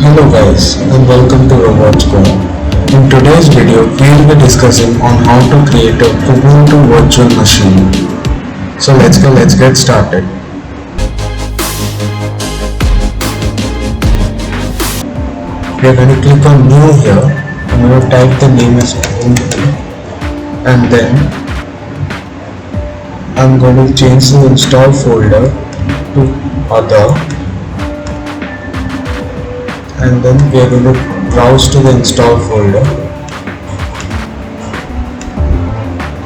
Hello guys and welcome to Robots.com. In today's video we will be discussing on how to create a Kubuntu virtual machine. So let's get started. We are going to click on new here. I'm going to type the name as Kubuntu and then I'm going to change the install folder to other, and then we are going to browse to the install folder,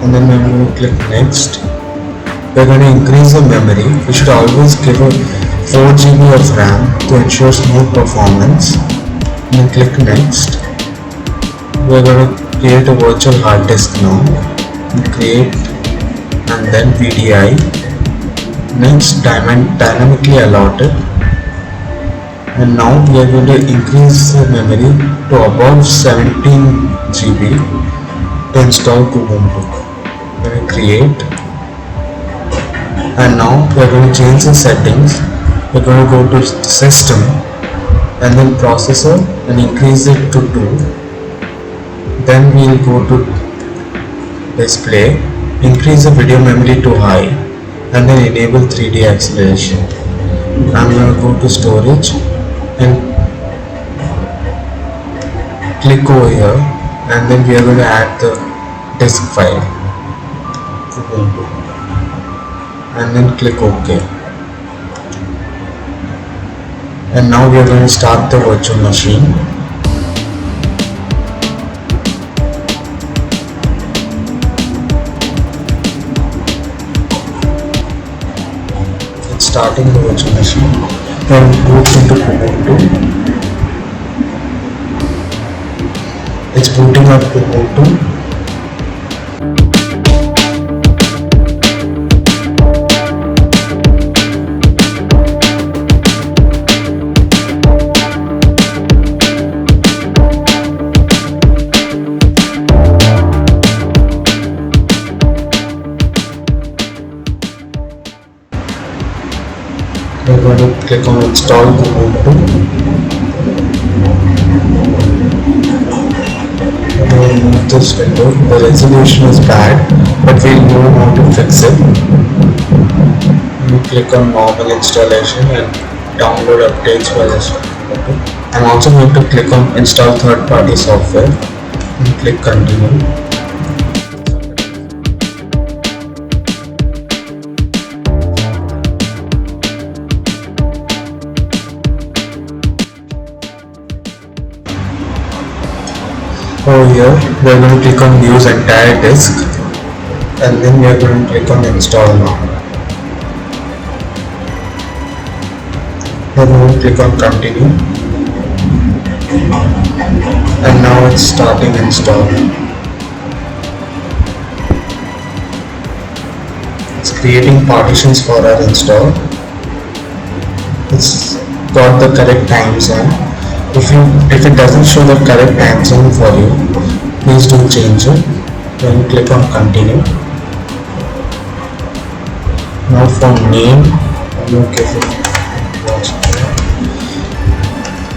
and then I'm going to click next. We are going to increase the memory. We should always give a 4 GB of RAM to ensure smooth performance, and then click next. We are going to create a virtual hard disk now, create, and then VDI. Next, dynamically allotted. And now we are going to increase the memory to above 17 GB to install Kubuntu. We are going to create, and now we are going to change the settings. We are going to go to system and then processor and increase it to 2. Then we will go to display, increase the video memory to high, and then enable 3D acceleration. I'm going to go to storage and click over here, and then we are going to add the disk file and then click OK. And now we are going to start the virtual machine. It's starting the virtual machine. Then boot into Kubuntu. It's booting up Kubuntu. We're going to click on install Kubuntu. We'll move this window. The resolution is bad, but we'll know how to fix it. We'll click on normal installation and download updates for this. I'm also going to click on install third-party software and click continue. Over here we are going to click on use entire disk, and then we are going to click on install now. We are going to click on continue, and now it's starting install. It's creating partitions for our install. It's got the correct time zone. If it doesn't show the correct time zone for you, please do change it. Then click on continue. Now for name, I'm going to give it,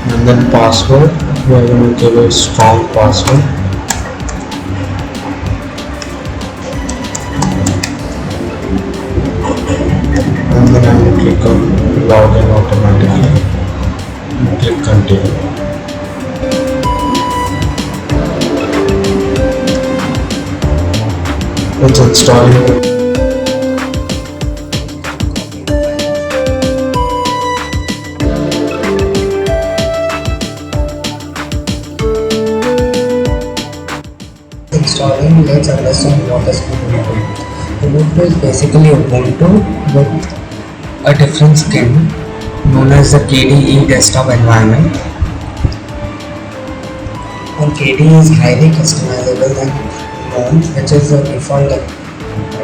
and then password, we are going to give a strong password. And then I'm going to click on login automatically. Click continue. It's installing. Installing, let's understand what is Kubuntu. Kubuntu is basically Ubuntu with a different skin known as the KDE desktop environment. And KDE is highly customizable than gnome, which is the default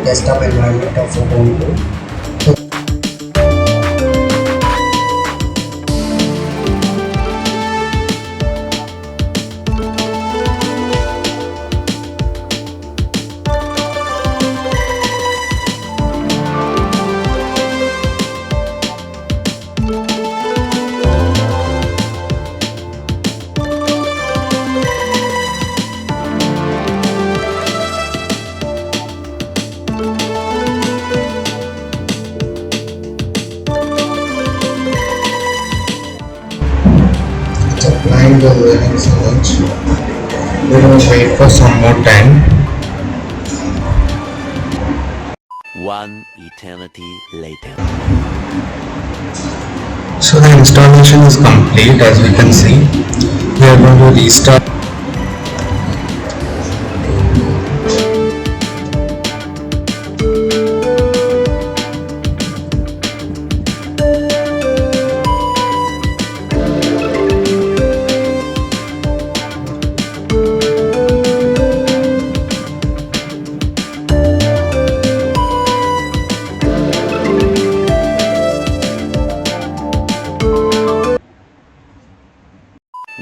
desktop environment of Ubuntu. Client is running so much. We're gonna wait for some more time. One eternity later. So the installation is complete, as we can see. We are going to restart.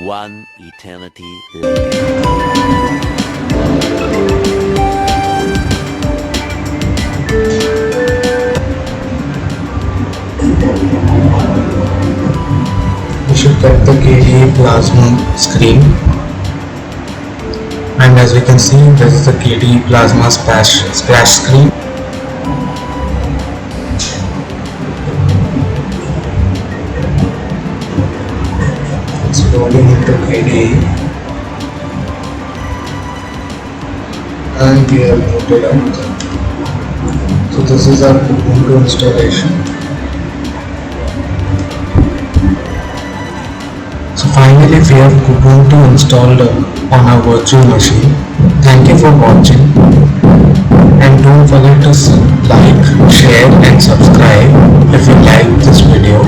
One eternity later. We should get the KDE Plasma screen, and as we can see, this is the KDE Plasma splash screen. It's loading into KDE, and we have booted out. So this is our Kubuntu installation. So finally we have Kubuntu installed on our virtual machine. Thank you for watching, and don't forget to like, share and subscribe if you like this video.